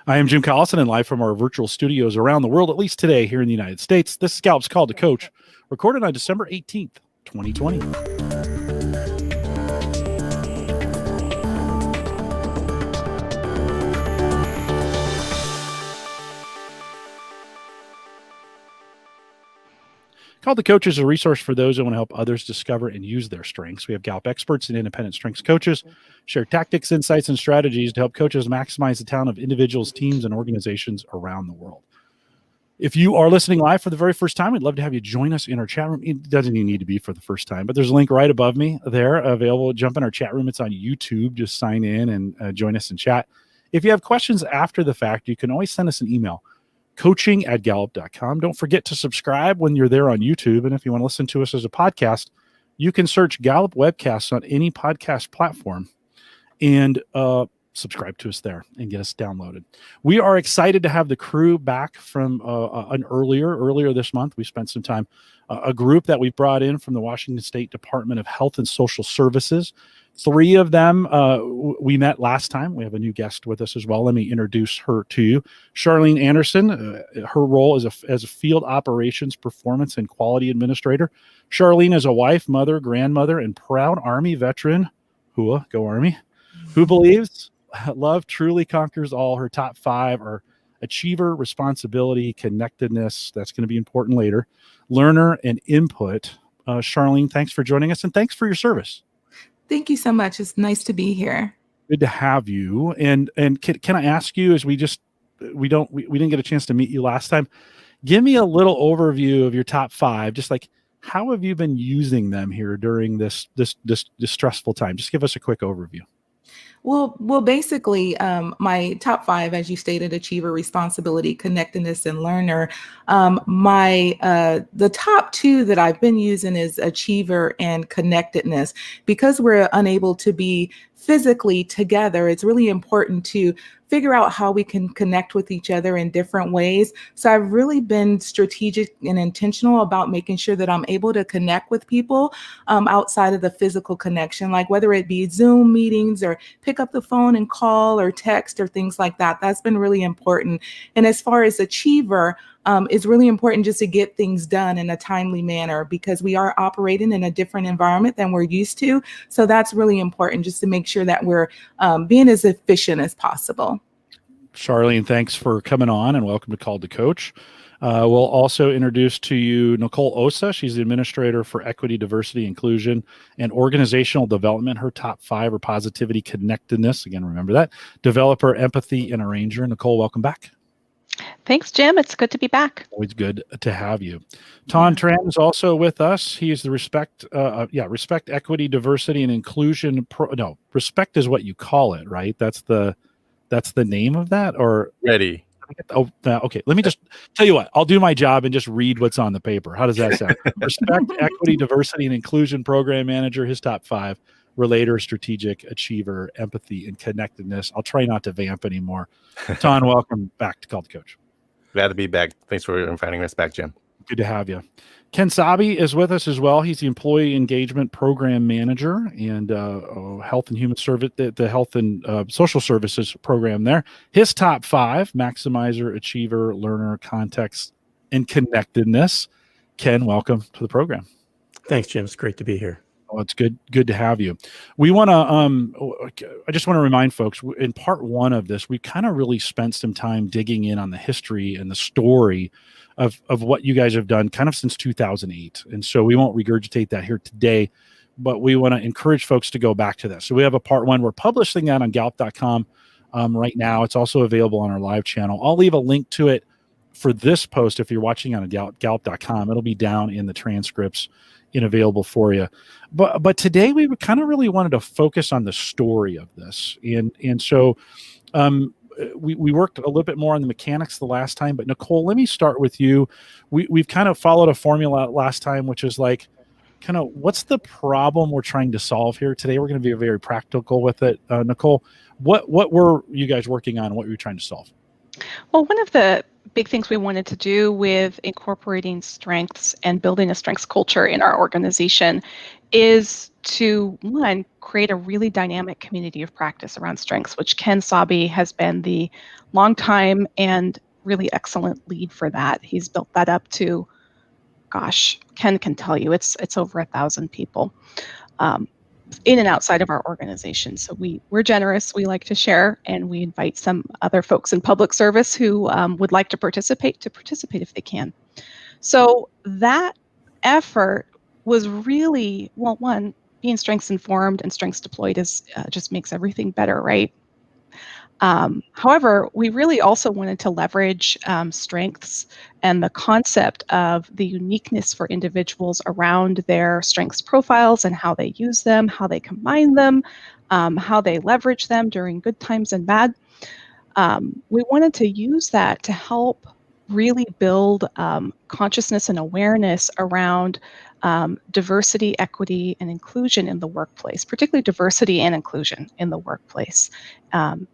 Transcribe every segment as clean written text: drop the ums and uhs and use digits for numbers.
I am Jim Collison, and live from our virtual studios around the world, at least today here in the United States. This is Gallup's Call to Coach, recorded on December 18th, 2020. Call to Coach is a resource for those who want to help others discover and use their strengths. We have Gallup experts and independent strengths coaches share tactics, insights, and strategies to help coaches maximize the talent of individuals, teams, and organizations around the world. If you are listening live for the very first time, we'd love to have you join us in our chat room. It doesn't even need to be for the first time, but there's a link right above me there available. Jump in our chat room. It's on YouTube. Just sign in and join us in chat. If you have questions after the fact, you can always send us an email, coaching@gallup.com. Don't forget to subscribe when you're there on YouTube. And if you want to listen to us as a podcast, you can search Gallup Webcasts on any podcast platform and subscribe to us there and get us downloaded. We are excited to have the crew back from an earlier this month. We spent some time, a group that we brought in from the Washington State Department of Health and Social Services. 3 of them we met last time. We have a new guest with us as well. Let me introduce her to you. Charlene Anderson, her role as a field operations performance and quality administrator. Charlene is a wife, mother, grandmother, and proud Army veteran, Hua, go Army, who believes love truly conquers all. Her top 5 are achiever, responsibility, connectedness. That's going to be important later. Learner and input. Charlene, thanks for joining us, and thanks for your service. Thank you so much. It's nice to be here. Good to have you. And can I ask you, as we didn't get a chance to meet you last time, give me a little overview of your top 5. Just like, how have you been using them here during this stressful time? Just give us a quick overview. Well, basically, my top 5, as you stated, achiever, responsibility, connectedness, and learner. The top 2 that I've been using is achiever and connectedness. Because we're unable to be physically together, it's really important to figure out how we can connect with each other in different ways. So I've really been strategic and intentional about making sure that I'm able to connect with people outside of the physical connection, like whether it be Zoom meetings or pick up the phone and call or text or things like that. That's been really important. And as far as achiever, it's really important just to get things done in a timely manner because we are operating in a different environment than we're used to. So that's really important, just to make sure that we're being as efficient as possible. Charlene, thanks for coming on and welcome to Call to Coach. We'll also introduce to you Nicole Osa. She's the Administrator for Equity, Diversity, Inclusion, and Organizational Development. Her top 5 are positivity, connectedness. Again, remember that. Developer, empathy, and arranger. Nicole, welcome back. Thanks, Jim. It's good to be back. Always good to have you. Ton Tran is also with us. He is the Respect, Equity, Diversity, and Inclusion. Respect is what you call it, right? That's the name of that, or ready. Oh, okay. Let me just tell you what. I'll do my job and just read what's on the paper. How does that sound? Respect, Equity, Diversity, and Inclusion Program Manager. His top 5: relator, strategic, achiever, empathy, and connectedness. I'll try not to vamp anymore. Ton, welcome back to Call to Coach. Glad to be back. Thanks for inviting us back, Jim. Good to have you. Ken Sabi is with us as well. He's the Employee Engagement Program Manager and Health and Human Service, the Health and Social Services program there. His top 5: maximizer, achiever, learner, context, and connectedness. Ken, welcome to the program. Thanks, Jim. It's great to be here. Oh, it's good to have you. We want to, I just want to remind folks, in part 1 of this, we kind of really spent some time digging in on the history and the story of what you guys have done kind of since 2008. And so we won't regurgitate that here today, but we want to encourage folks to go back to that. So we have a part 1. We're publishing that on Gallup.com right now. It's also available on our live channel. I'll leave a link to it for this post if you're watching on Gallup.com. It'll be down in the transcripts and available for you. But today we kind of really wanted to focus on the story of this. And so we worked a little bit more on the mechanics the last time, but Nicole, let me start with you. We've kind of followed a formula last time, which is like, kind of what's the problem we're trying to solve here? Today we're going to be very practical with it. Nicole, what were you guys working on? What were you trying to solve? Well, one of the big things we wanted to do with incorporating strengths and building a strengths culture in our organization is to, one, create a really dynamic community of practice around strengths, which Ken Sabi has been the longtime and really excellent lead for that. He's built that up to, gosh, Ken can tell you, it's over 1,000 people in and outside of our organization. So we're generous, we like to share, and we invite some other folks in public service who would like to participate if they can. So that effort was really, well, one, being strengths informed and strengths deployed is just makes everything better, right? However, we really also wanted to leverage strengths and the concept of the uniqueness for individuals around their strengths profiles and how they use them, how they combine them, how they leverage them during good times and bad. We wanted to use that to help really build consciousness and awareness around diversity, equity, and inclusion in the workplace, particularly diversity and inclusion in the workplace.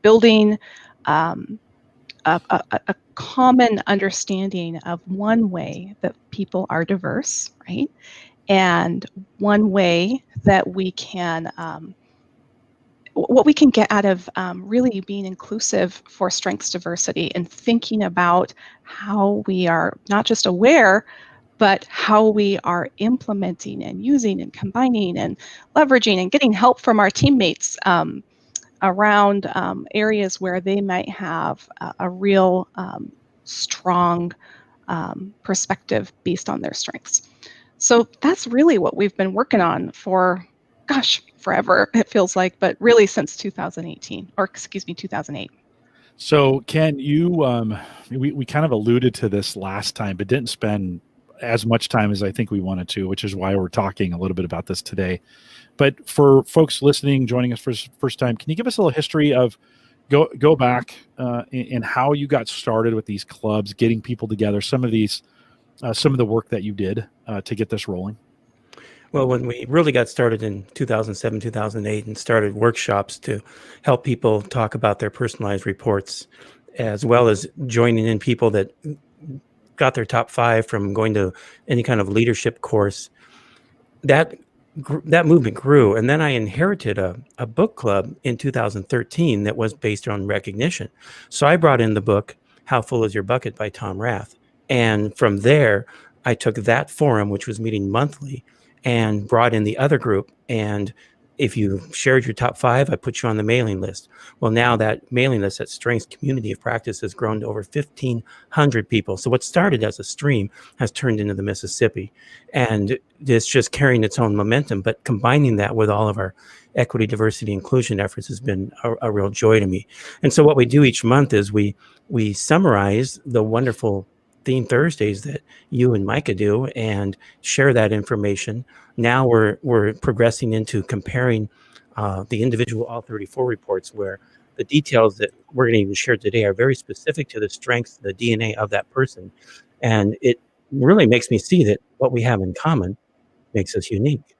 Building a common understanding of one way that people are diverse, right? And one way that we can what we can get out of really being inclusive for strengths diversity and thinking about how we are not just aware, but how we are implementing and using and combining and leveraging and getting help from our teammates around areas where they might have a real strong perspective based on their strengths. So that's really what we've been working on for, gosh, forever, it feels like, but really since 2018, or excuse me, 2008. So Ken, you, we kind of alluded to this last time, but didn't spend as much time as I think we wanted to, which is why we're talking a little bit about this today. But for folks listening, joining us for the first time, can you give us a little history of go back and how you got started with these clubs, getting people together, some of the work that you did to get this rolling? Well, when we really got started in 2007, 2008, and started workshops to help people talk about their personalized reports, as well as joining in people that got their top 5 from going to any kind of leadership course, that movement grew. And then I inherited a book club in 2013 that was based on recognition. So I brought in the book, How Full Is Your Bucket by Tom Rath. And from there, I took that forum, which was meeting monthly, and brought in the other group. And if you shared your top 5, I put you on the mailing list. Well, now that mailing list, that Strengths Community of Practice, has grown to over 1,500 people. So what started as a stream has turned into the Mississippi. And it's just carrying its own momentum. But combining that with all of our equity, diversity, inclusion efforts has been a real joy to me. And so what we do each month is we summarize the wonderful Theme Thursdays that you and Micah do and share that information. Now we're progressing into comparing the individual All 34 reports, where the details that we're going to even share today are very specific to the strengths, the DNA of that person. And it really makes me see that what we have in common makes us unique.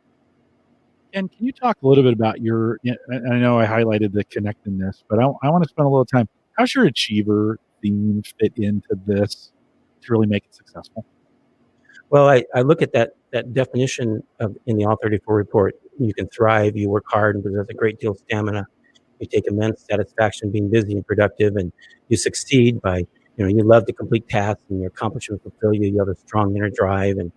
And can you talk a little bit about your, I know I highlighted the connectedness, but I want to spend a little time. How's your achiever theme fit into this to really make it successful? Well, I look at that definition in the All 34 report. You can thrive, you work hard, and possess a great deal of stamina. You take immense satisfaction being busy and productive, and you succeed by, you love to complete tasks, and your accomplishments fulfill you. You have a strong inner drive, and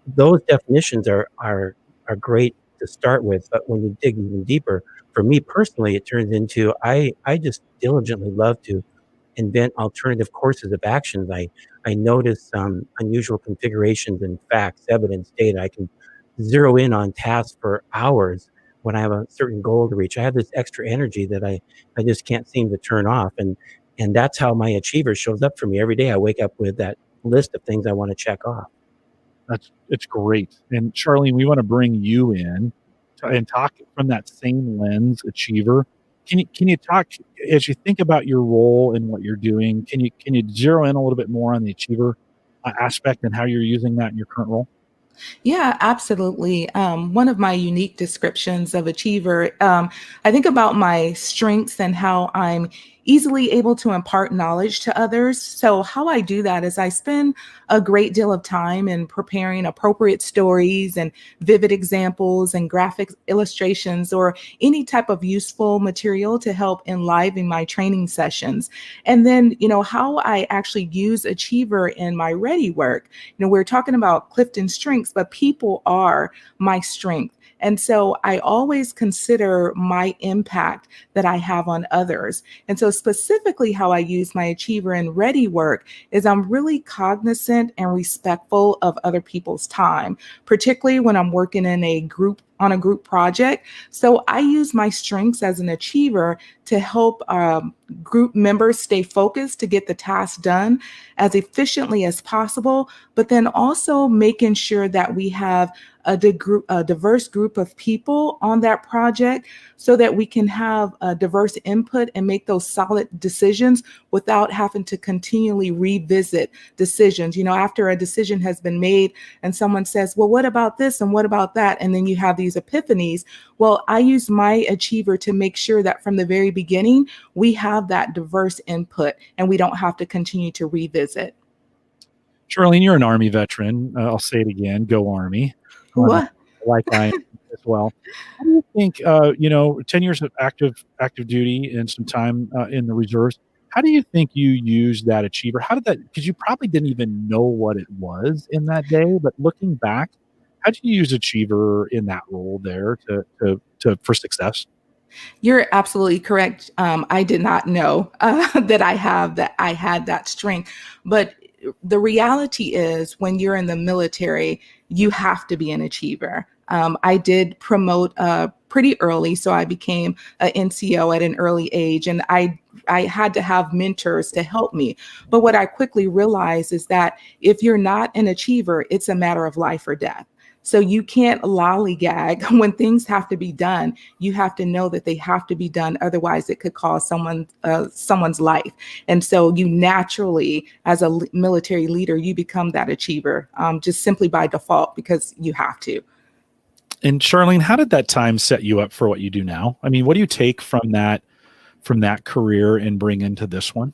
those definitions are great to start with. But when you dig even deeper, for me personally, it turns into I just diligently love to invent alternative courses of actions. I notice unusual configurations and facts, evidence, data. I can zero in on tasks for hours when I have a certain goal to reach. I have this extra energy that I just can't seem to turn off. And that's how my achiever shows up for me every day. I wake up with that list of things I want to check off. It's great. And Charlene, we want to bring you in and talk from that same lens, achiever. Can you talk, as you think about your role and what you're doing, can you zero in a little bit more on the achiever aspect and how you're using that in your current role? Yeah, absolutely. One of my unique descriptions of achiever, I think about my strengths and how I'm easily able to impart knowledge to others. So how I do that is I spend a great deal of time in preparing appropriate stories and vivid examples and graphic illustrations or any type of useful material to help enliven my training sessions. And then, how I actually use Achiever in my Ready work. We're talking about CliftonStrengths, but people are my strength. And so I always consider my impact that I have on others. And so specifically how I use my Achiever and Ready work is I'm really cognizant and respectful of other people's time, particularly when I'm working in on a group project. So I use my strengths as an achiever to help group members stay focused to get the task done as efficiently as possible, but then also making sure that we have a diverse group of people on that project so that we can have a diverse input and make those solid decisions without having to continually revisit decisions. After a decision has been made and someone says, well, what about this and what about that? And then you have these epiphanies. Well, I use my Achiever to make sure that from the very beginning, we have that diverse input and we don't have to continue to revisit. Charlene, you're an Army veteran. I'll say it again, go Army. What? Like I am as well. How do you think, 10 years of active duty and some time in the reserves, how do you think you used that Achiever? How did that, because you probably didn't even know what it was in that day, but looking back, how did you use Achiever in that role there for success? You're absolutely correct. I did not know that I had that strength, but the reality is when you're in the military, you have to be an achiever. I did promote pretty early, so I became an NCO at an early age, and I had to have mentors to help me. But what I quickly realized is that if you're not an achiever, it's a matter of life or death. So you can't lollygag when things have to be done. You have to know that they have to be done. Otherwise, it could cost someone's life. And so you naturally, as a military leader, you become that achiever just simply by default because you have to. And Charlene, how did that time set you up for what you do now? I mean, what do you take from that career and bring into this one?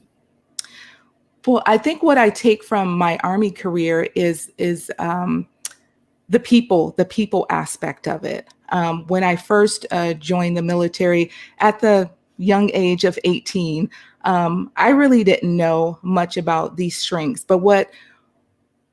Well, I think what I take from my Army career is the people aspect of it. When I first joined the military at the young age of 18, I really didn't know much about these strengths, but what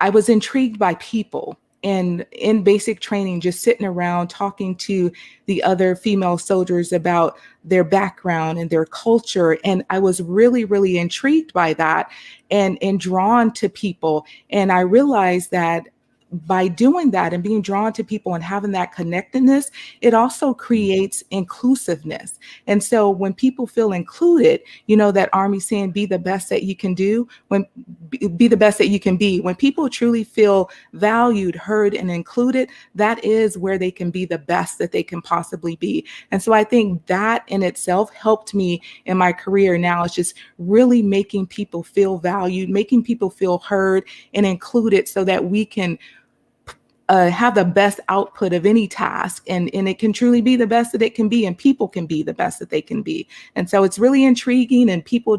I was intrigued by people. And in basic training, just sitting around talking to the other female soldiers about their background and their culture. And I was really, really intrigued by that and drawn to people. And I realized that by doing that and being drawn to people and having that connectedness, it also creates inclusiveness. And so when people feel included, that Army saying, be the best that you can do, be the best that you can be. When people truly feel valued, heard, and included, that is where they can be the best that they can possibly be. And so I think that in itself helped me in my career now. It's just really making people feel valued, making people feel heard and included so that we can have the best output of any task, and it can truly be the best that it can be, and people can be the best that they can be. And so it's really intriguing, and people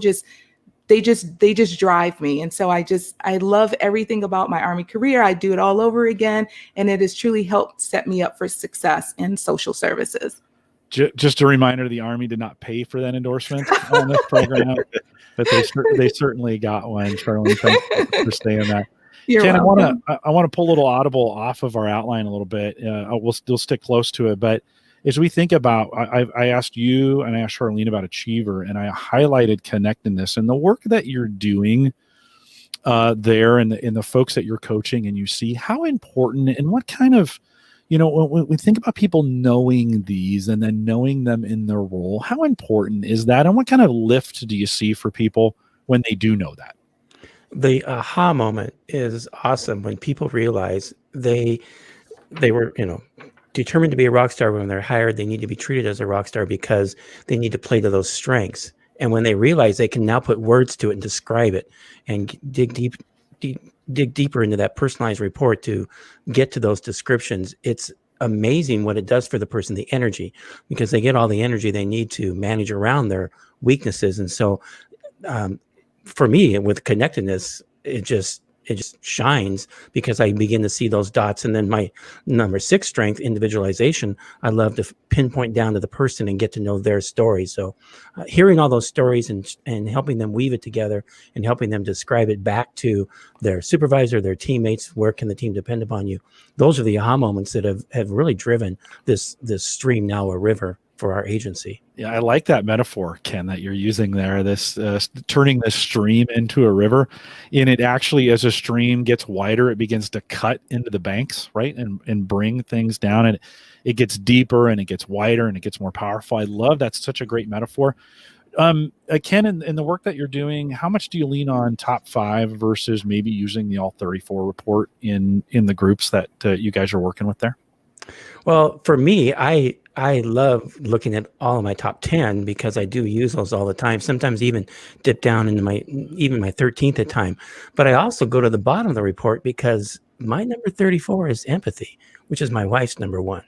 they just drive me. And so I love everything about my Army career. I do it all over again, and it has truly helped set me up for success in social services. Just a reminder, the Army did not pay for that endorsement on this program, but they certainly got one. Charlene, thanks for saying that. Ken, I want to pull a little audible off of our outline a little bit. We'll still stick close to it, but as we think about, I asked you and I asked Charlene about Achiever, and I highlighted Connectedness and the work that you're doing there, and the folks that you're coaching, and you see how important and what kind of, when we think about people knowing these and then knowing them in their role, how important is that, and what kind of lift do you see for people when they do know that? The aha moment is awesome when people realize they were, determined to be a rock star. When they're hired, they need to be treated as a rock star because they need to play to those strengths. And when they realize they can now put words to it and describe it and dig deeper into that personalized report to get to those descriptions, it's amazing what it does for the person, the energy, because they get all the energy they need to manage around their weaknesses. And so for me, with connectedness, it just shines because I begin to see those dots. And then my number 6 strength, individualization, I love to pinpoint down to the person and get to know their story. So hearing all those stories and helping them weave it together and helping them describe it back to their supervisor, their teammates, where can the team depend upon you? Those are the aha moments that have really driven this stream, now a river, for our agency. Yeah, I like that metaphor, Ken, that you're using there. This turning this stream into a river, and it actually, as a stream gets wider, it begins to cut into the banks, right, and bring things down, and it gets deeper and it gets wider and it gets more powerful. I love that's such a great metaphor. Ken, in the work that you're doing, how much do you lean on top 5 versus maybe using the All 34 report in the groups that you guys are working with there? Well, for me, I love looking at all of my top 10 because I do use those all the time. Sometimes even dip down into my 13th at time. But I also go to the bottom of the report because my number 34 is empathy, which is my wife's number 1.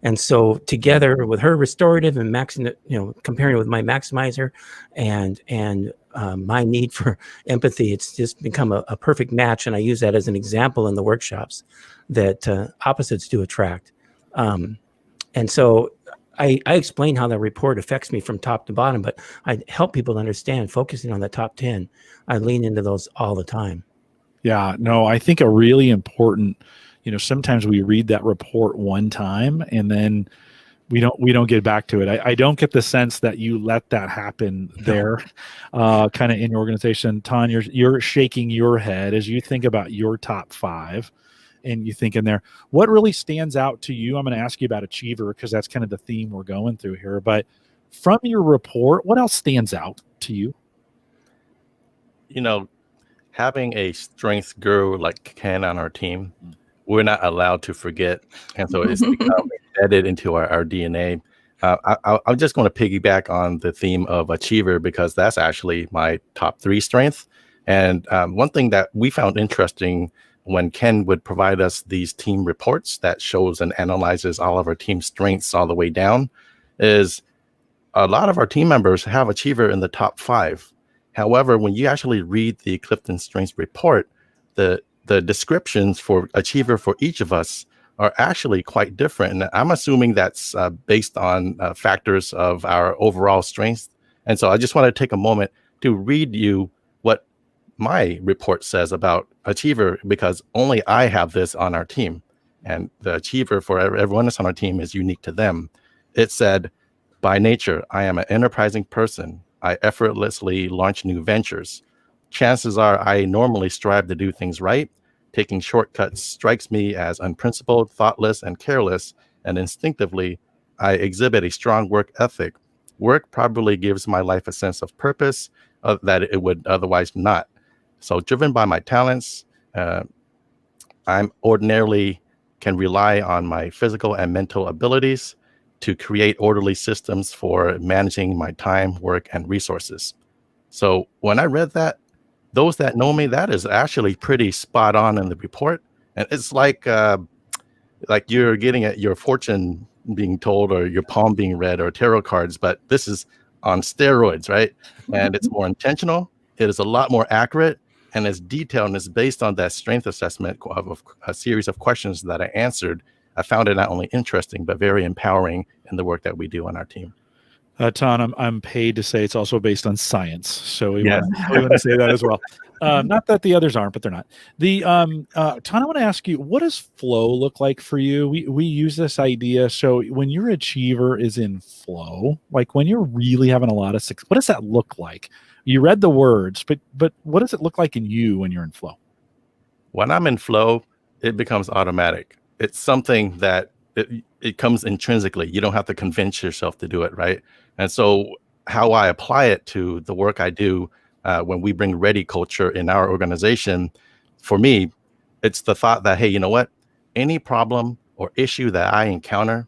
And so together with her restorative and comparing it with my maximizer and my need for empathy, it's just become a perfect match. And I use that as an example in the workshops that opposites do attract. And so I explain how that report affects me from top to bottom, but I help people to understand, focusing on the top 10. I lean into those all the time. Yeah, no, I think a really important, sometimes we read that report one time and then we don't get back to it. I don't get the sense that you let that happen there, kind of in your organization. Ton, you're shaking your head as you think about your top 5. And you think in there, what really stands out to you? I'm going to ask you about achiever because that's kind of the theme we're going through here. But from your report, what else stands out to you? Having a strength guru like Ken on our team, we're not allowed to forget. And so it's become embedded into our DNA. I'm just going to piggyback on the theme of achiever because that's actually my top 3 strength. And one thing that we found interesting when Ken would provide us these team reports that shows and analyzes all of our team strengths all the way down, is a lot of our team members have achiever in the top 5. However, when you actually read the CliftonStrengths report, the descriptions for achiever for each of us are actually quite different. And I'm assuming that's based on factors of our overall strengths. And so I just want to take a moment to read you what my report says about achiever, because only I have this on our team, and the achiever for everyone that's on our team is unique to them. It said, by nature, I am an enterprising person. I effortlessly launch new ventures. Chances are I normally strive to do things right. Taking shortcuts strikes me as unprincipled, thoughtless, and careless, and instinctively, I exhibit a strong work ethic. Work probably gives my life a sense of purpose that it would otherwise not. So driven by my talents, I'm ordinarily can rely on my physical and mental abilities to create orderly systems for managing my time, work, and resources. So when I read that, those that know me, that is actually pretty spot on in the report. And it's like you're getting at your fortune being told or your palm being read or tarot cards, but this is on steroids, right? And it's more intentional. It is a lot more accurate. And it's detailed, and it's based on that strength assessment of a series of questions that I answered. I found it not only interesting, but very empowering in the work that we do on our team. Ton, I'm paid to say it's also based on science. So we want to say that as well. Not that the others aren't, but they're not. Ton, I want to ask you, what does flow look like for you? We use this idea. So when your achiever is in flow, like when you're really having a lot of success, what does that look like? You read the words, but what does it look like in you when you're in flow? When I'm in flow, it becomes automatic. It's something that it comes intrinsically. You don't have to convince yourself to do it, right? And so how I apply it to the work I do when we bring ready culture in our organization, for me, it's the thought that, hey, you know what? Any problem or issue that I encounter,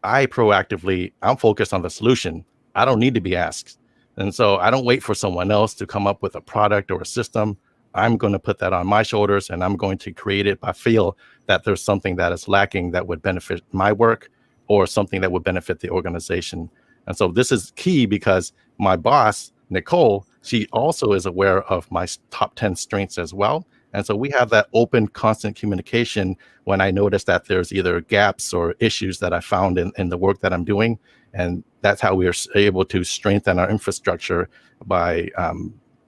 I'm focused on the solution. I don't need to be asked. And so I don't wait for someone else to come up with a product or a system. I'm going to put that on my shoulders and I'm going to create it if I feel that there's something that is lacking that would benefit my work or something that would benefit the organization. And so this is key because my boss, Nicole, she also is aware of my top 10 strengths as well. And so we have that open, constant communication when I notice that there's either gaps or issues that I found in the work that I'm doing. And that's how we are able to strengthen our infrastructure by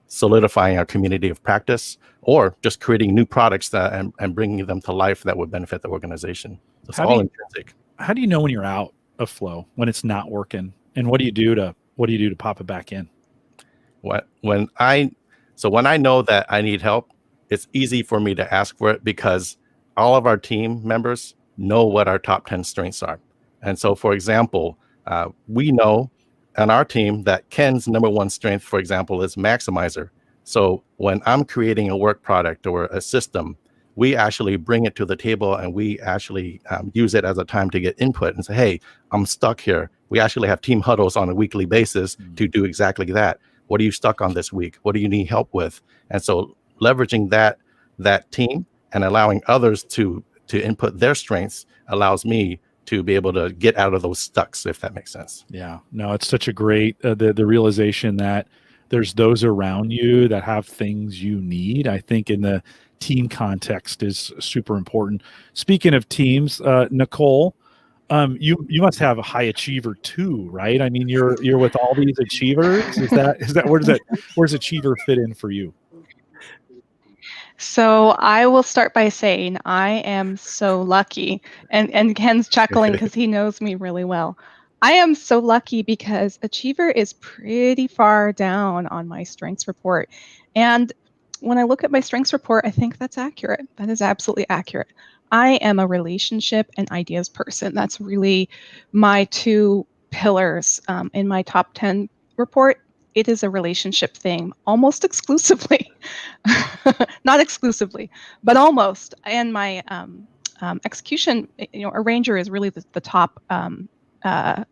solidifying our community of practice or just creating new products that and bringing them to life that would benefit the organization. So it's all intrinsic. How do you know when you're out of flow, when it's not working? And what do you do to pop it back in? When I know that I need help, it's easy for me to ask for it because all of our team members know what our top 10 strengths are. And so, for example, we know on our team that Ken's number one strength, for example, is maximizer. So when I'm creating a work product or a system, we actually bring it to the table and we actually use it as a time to get input and say, hey, I'm stuck here. We actually have team huddles on a weekly basis to do exactly that. What are you stuck on this week? What do you need help with? And so leveraging that team and allowing others to input their strengths allows me to be able to get out of those stucks, if that makes sense. Yeah, no, it's such a great, the realization that there's those around you that have things you need, I think in the team context is super important. Speaking of teams, Nicole, you must have a high achiever too, right? I mean, you're with all these achievers. Is that where's achiever fit in for you? So I will start by saying I am so lucky, and Ken's chuckling because he knows me really well. I am so lucky because achiever is pretty far down on my strengths report. And when I look at my strengths report, I think that's accurate. That is absolutely accurate. I am a relationship and ideas person. That's really my two pillars in my top 10 report. It is a relationship thing, almost exclusively. Not exclusively, but almost. And my execution, arranger is really the top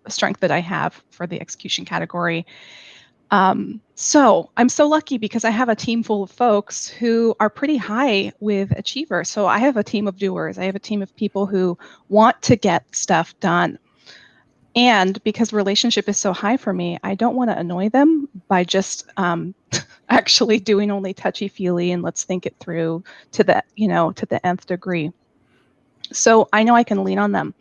strength that I have for the execution category. So I'm so lucky because I have a team full of folks who are pretty high with achiever. So I have a team of doers. I have a team of people who want to get stuff done. And because relationship is so high for me, I don't want to annoy them by just actually doing only touchy-feely and let's think it through to the nth degree. So I know I can lean on them.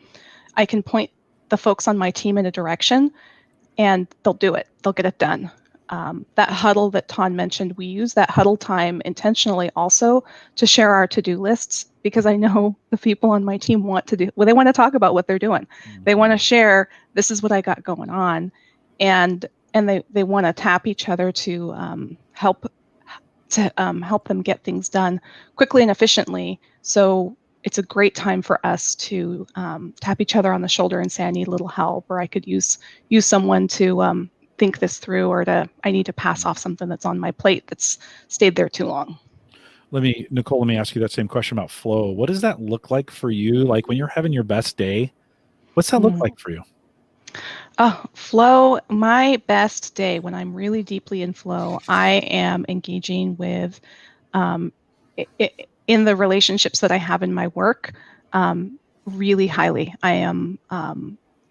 I can point the folks on my team in a direction and they'll do it. They'll get it done. That huddle that Ton mentioned, we use that huddle time intentionally also to share our to-do lists because I know the people on my team they want to talk about what they're doing. Mm-hmm. They want to share, this is what I got going on. And they want to tap each other to help them get things done quickly and efficiently. So it's a great time for us to tap each other on the shoulder and say, I need a little help, or I could use someone to think this through, or I need to pass off something that's on my plate that's stayed there too long. Nicole, let me ask you that same question about flow. What does that look like for you? Like when you're having your best day, what's that look like for you? Oh, flow, my best day when I'm really deeply in flow, I am engaging with in the relationships that I have in my work really highly. I am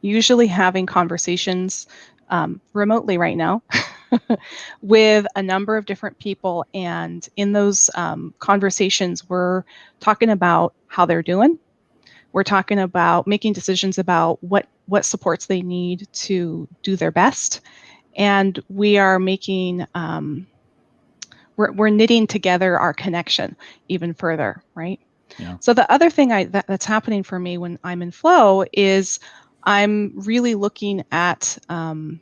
usually having conversations remotely right now with a number of different people. And in those conversations, we're talking about how they're doing. We're talking about making decisions about what supports they need to do their best. And we are making, we're knitting together our connection even further, right? Yeah. So the other thing that's happening for me when I'm in flow is I'm really looking at the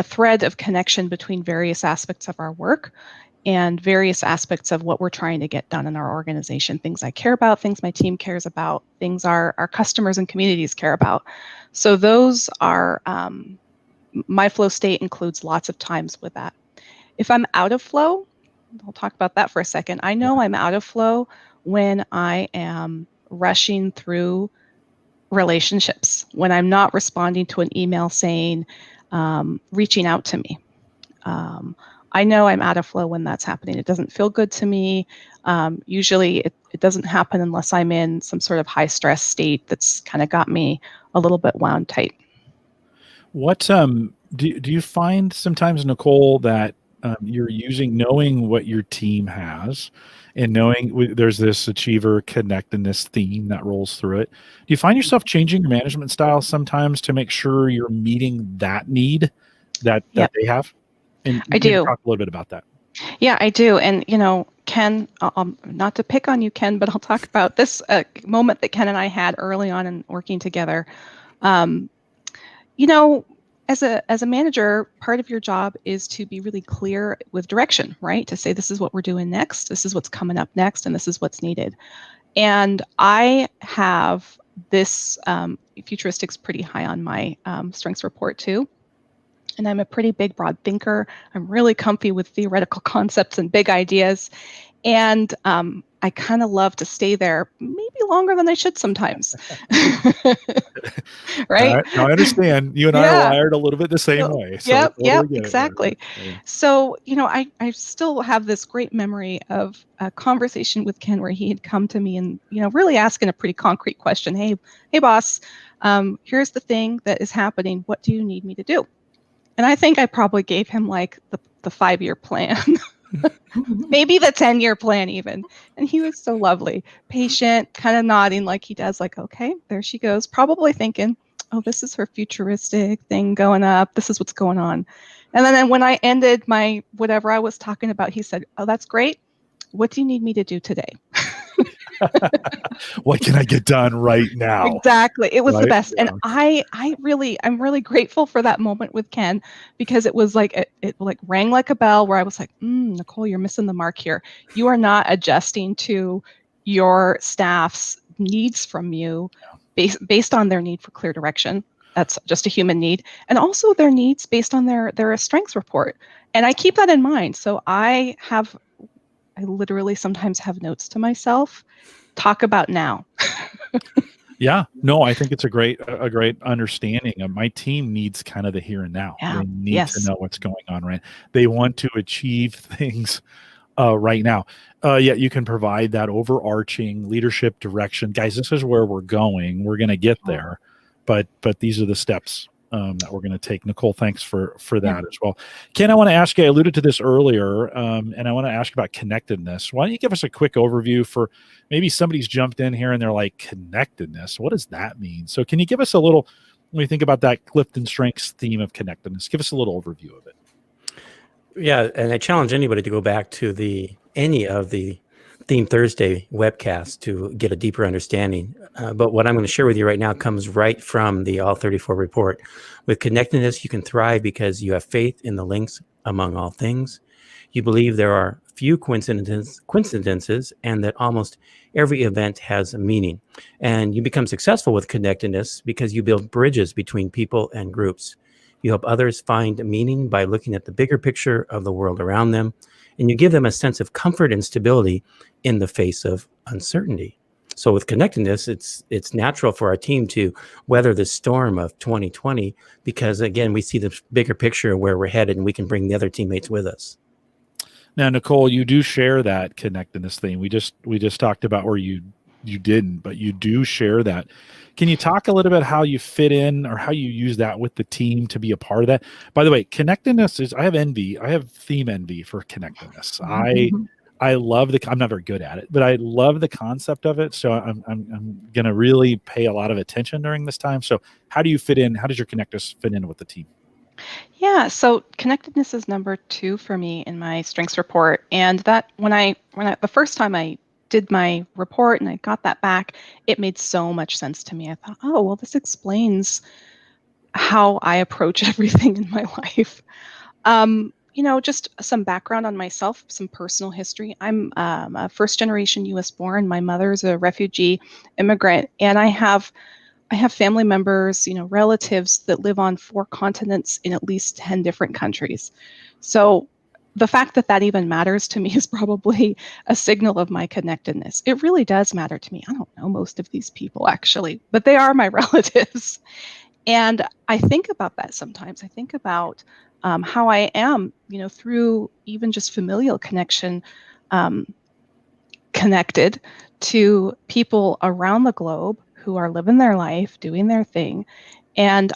thread of connection between various aspects of our work and various aspects of what we're trying to get done in our organization, things I care about, things my team cares about, things our customers and communities care about. So those are, my flow state includes lots of times with that. If I'm out of flow, I'll talk about that for a second. I know I'm out of flow when I am rushing through relationships, when I'm not responding to an email saying, reaching out to me. I know I'm out of flow when that's happening. It doesn't feel good to me. Usually it doesn't happen unless I'm in some sort of high stress state that's kind of got me a little bit wound tight. What do you find sometimes, Nicole, that you're knowing what your team has and knowing there's this achiever connectedness theme that rolls through it? Do you find yourself changing your management style sometimes to make sure you're meeting that need that they have? And I do. Talk a little bit about that. Yeah, I do. And, Ken, not to pick on you, Ken, but I'll talk about this moment that Ken and I had early on in working together. As a manager, part of your job is to be really clear with direction, right? To say, this is what we're doing next, this is what's coming up next, and this is what's needed. And I have this futuristics pretty high on my strengths report too. And I'm a pretty big, broad thinker. I'm really comfy with theoretical concepts and big ideas. And I kind of love to stay there maybe longer than I should sometimes. Right? I understand. You and I are wired a little bit the same way. So Yep, exactly. So, I still have this great memory of a conversation with Ken where he had come to me and, really asking a pretty concrete question. Hey, boss, here's the thing that is happening. What do you need me to do? And I think I probably gave him like the 5-year plan, maybe the 10-year plan even. And he was so lovely, patient, kind of nodding like he does, like, okay, there she goes. Probably thinking, oh, this is her futuristic thing going up. This is what's going on. And then when I ended my whatever I was talking about, he said, oh, that's great. What do you need me to do today? What can I get done right now? Exactly. It was the best. Yeah. And I'm really grateful for that moment with Ken, because it was like, it like rang like a bell where I was like, Nicole, you're missing the mark here. You are not adjusting to your staff's needs from you based on their need for clear direction. That's just a human need. And also their needs based on their strengths report. And I keep that in mind. So I literally sometimes have notes to myself. Talk about now. Yeah, no, I think it's a great understanding. My team needs kind of the here and now. Yeah. They need to know what's going on, right? They want to achieve things right now. Yet you can provide that overarching leadership direction. Guys, this is where we're going. We're going to get there, but these are the steps that we're going to take. Nicole, thanks for that as well. Ken, I want to ask you, I alluded to this earlier, and I want to ask about connectedness. Why don't you give us a quick overview for maybe somebody's jumped in here and they're like, connectedness, what does that mean? So can you give us a little, when we think about that CliftonStrengths theme of connectedness, give us a little overview of it. Yeah, and I challenge anybody to go back to any of the Theme Thursday webcast to get a deeper understanding. But what I'm going to share with you right now comes right from the All 34 report. With connectedness, you can thrive because you have faith in the links among all things. You believe there are few coincidences and that almost every event has a meaning. And you become successful with connectedness because you build bridges between people and groups. You help others find meaning by looking at the bigger picture of the world around them. And you give them a sense of comfort and stability in the face of uncertainty. So with connectedness, it's natural for our team to weather the storm of 2020 because, again, we see the bigger picture of where we're headed and we can bring the other teammates with us. Now, Nicole, you do share that connectedness thing. We just talked about where you didn't, but you do share that. Can you talk a little bit how you fit in or how you use that with the team to be a part of that? By the way, connectedness is, I have theme envy for connectedness. I love I'm not very good at it, but I love the concept of it. So I'm going to really pay a lot of attention during this time. So how do you fit in? How does your connectedness fit in with the team? Yeah, so connectedness is number 2 for me in my strengths report. And that when I the first time I did my report and I got that back, it made so much sense to me. I thought, oh, well, this explains how I approach everything in my life. Just some background on myself, some personal history. I'm a first-generation U.S. born. My mother's a refugee immigrant, and I have family members, relatives that live on 4 continents in at least 10 different countries. So the fact that even matters to me is probably a signal of my connectedness. It really does matter to me. I don't know most of these people actually, but they are my relatives. And I think about that sometimes. I think about how I am, through even just familial connection, connected to people around the globe who are living their life, doing their thing. And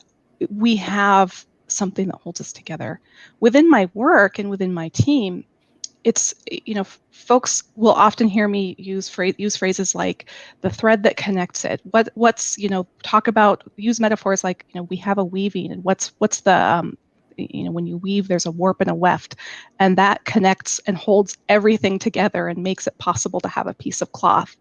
we have something that holds us together. Within my work and within my team, it's, folks will often hear me use phrases like the thread that connects it. Use metaphors like, we have a weaving, and what's the, when you weave, there's a warp and a weft, and that connects and holds everything together and makes it possible to have a piece of cloth.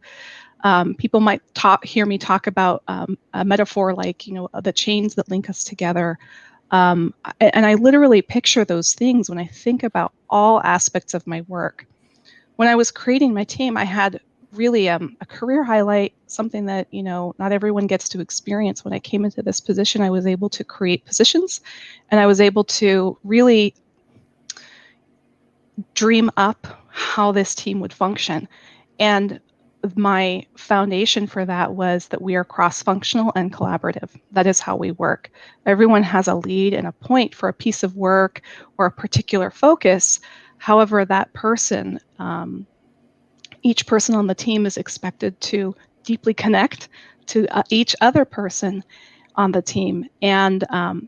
People might hear me talk about a metaphor like, the chains that link us together. And I literally picture those things when I think about all aspects of my work. When I was creating my team, I had really a career highlight, something that, not everyone gets to experience. When I came into this position, I was able to create positions, and I was able to really dream up how this team would function. And my foundation for that was that we are cross-functional and collaborative. That is how we work. Everyone has a lead and a point for a piece of work or a particular focus. However, that person, each person on the team is expected to deeply connect to each other person on the team and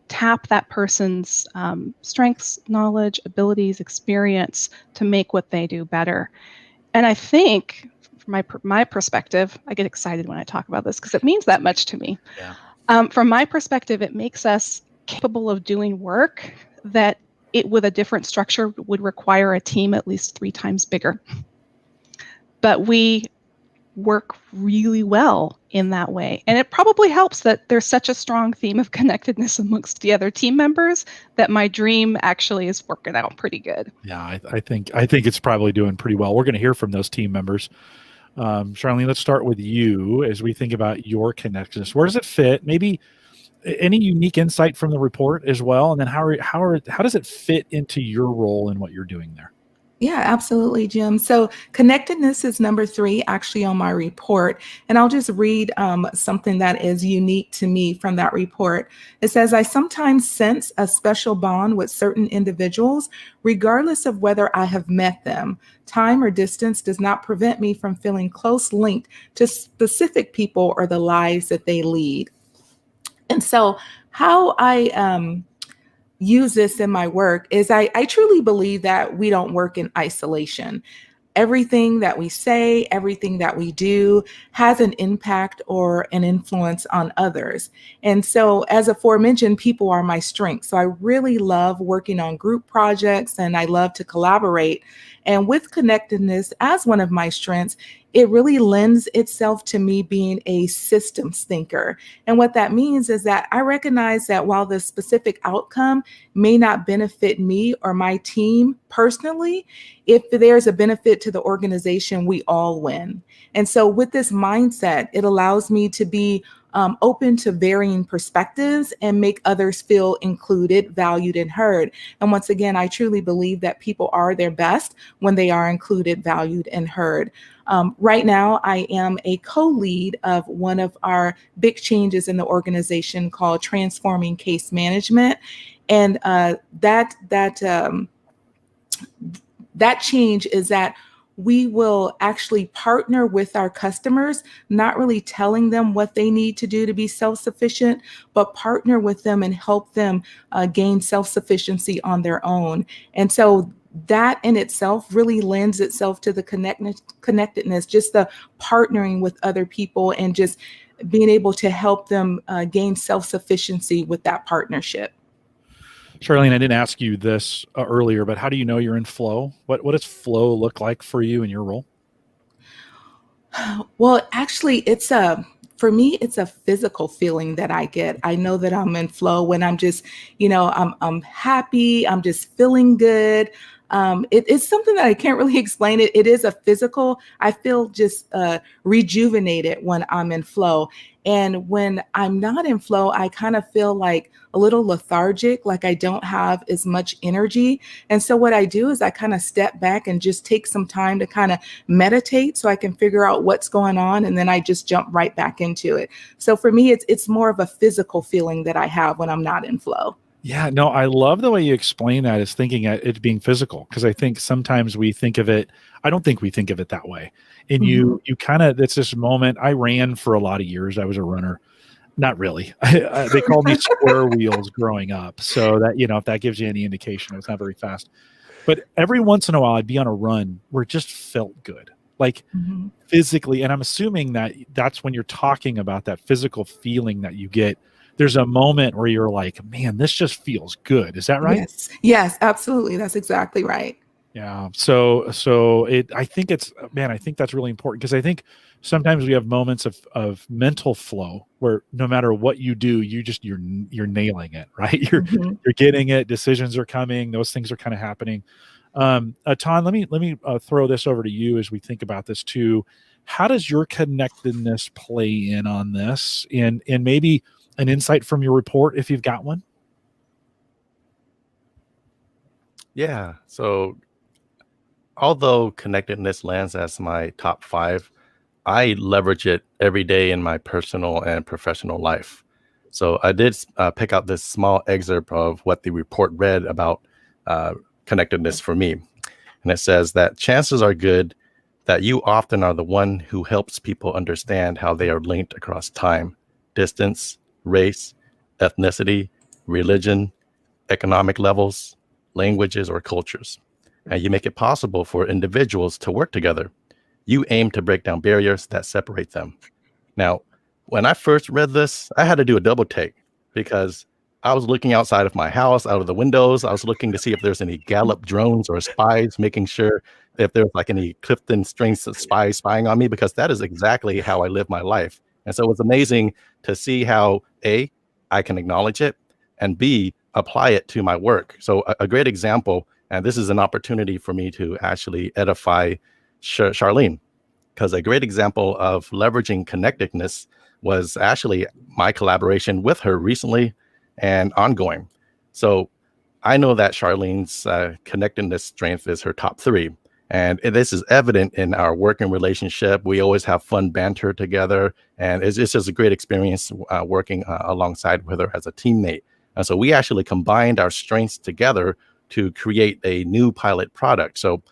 tap that person's strengths, knowledge, abilities, experience to make what they do better. And I think, from my perspective, I get excited when I talk about this because it means that much to me. Yeah. From my perspective, it makes us capable of doing work that with a different structure would require a team at least 3 times bigger. But we work really well in that way. And it probably helps that there's such a strong theme of connectedness amongst the other team members that my dream actually is working out pretty good. Yeah, I think it's probably doing pretty well. We're going to hear from those team members. Charlene, let's start with you as we think about your connectedness. Where does it fit? Maybe any unique insight from the report as well, and then how does it fit into your role in what you're doing there? Yeah, absolutely, Jim. So connectedness is number 3 actually on my report. And I'll just read something that is unique to me from that report. It says, I sometimes sense a special bond with certain individuals, regardless of whether I have met them. Time or distance does not prevent me from feeling close linked to specific people or the lives that they lead. And so how I use this in my work is I truly believe that we don't work in isolation. Everything that we say, everything that we do has an impact or an influence on others. And so, as aforementioned, people are my strength. So I really love working on group projects and I love to collaborate. And with connectedness as one of my strengths, it really lends itself to me being a systems thinker. And what that means is that I recognize that while the specific outcome may not benefit me or my team personally, if there's a benefit to the organization, we all win. And so with this mindset, it allows me to be open to varying perspectives and make others feel included, valued, and heard. And once again, I truly believe that people are their best when they are included, valued, and heard. Right now, I am a co-lead of one of our big changes in the organization called Transforming Case Management. And that change is that we will actually partner with our customers, not really telling them what they need to do to be self-sufficient, but partner with them and help them gain self-sufficiency on their own. And so that in itself really lends itself to the connectedness, just the partnering with other people and just being able to help them gain self-sufficiency with that partnership. Charlene, I didn't ask you this earlier, but how do you know you're in flow? What does flow look like for you in your role? Well, actually, for me, it's a physical feeling that I get. I know that I'm in flow when I'm just, I'm happy. I'm just feeling good. It's something that I can't really explain. It is a physical. I feel just rejuvenated when I'm in flow. And when I'm not in flow, I kind of feel like a little lethargic, like I don't have as much energy. And so what I do is I kind of step back and just take some time to kind of meditate so I can figure out what's going on. And then I just jump right back into it. So for me, it's more of a physical feeling that I have when I'm not in flow. Yeah, no, I love the way you explain that as thinking it being physical, because I think sometimes we think of it, I don't think we think of it that way. And you kind of, it's this moment. I ran for a lot of years. I was a runner. Not really. They called me square wheels growing up. So that, if that gives you any indication, it was not very fast. But every once in a while I'd be on a run where it just felt good. Like physically. And I'm assuming that that's when you're talking about that physical feeling that you get. There's a moment where you're like, man, this just feels good. Is that right? Yes, absolutely. That's exactly right. Yeah. I think I think that's really important, because I think sometimes we have moments of mental flow where no matter what you do, you're nailing it, right? You're getting it. Decisions are coming. Those things are kind of happening. Ton, let me throw this over to you as we think about this too. How does your connectedness play in on this, and maybe an insight from your report if you've got one? Yeah. So although connectedness lands as my top 5, I leverage it every day in my personal and professional life. So I did pick out this small excerpt of what the report read about connectedness for me. And it says that chances are good that you often are the one who helps people understand how they are linked across time, distance, race, ethnicity, religion, economic levels, languages, or cultures. And you make it possible for individuals to work together. You aim to break down barriers that separate them. Now, when I first read this, I had to do a double take, because I was looking outside of my house, out of the windows. I was looking to see if there's any Gallup drones or spies, making sure if there's like any CliftonStrengths spies spying on me, because that is exactly how I live my life. And so it was amazing to see how A, I can acknowledge it, and B, apply it to my work. So a great example, and this is an opportunity for me to actually edify Charlene, because a great example of leveraging connectedness was actually my collaboration with her recently and ongoing. So I know that Charlene's connectedness strength is her top 3. And this is evident in our working relationship. We always have fun banter together. And it's just a great experience working alongside with her as a teammate. And so we actually combined our strengths together to create a new pilot product. So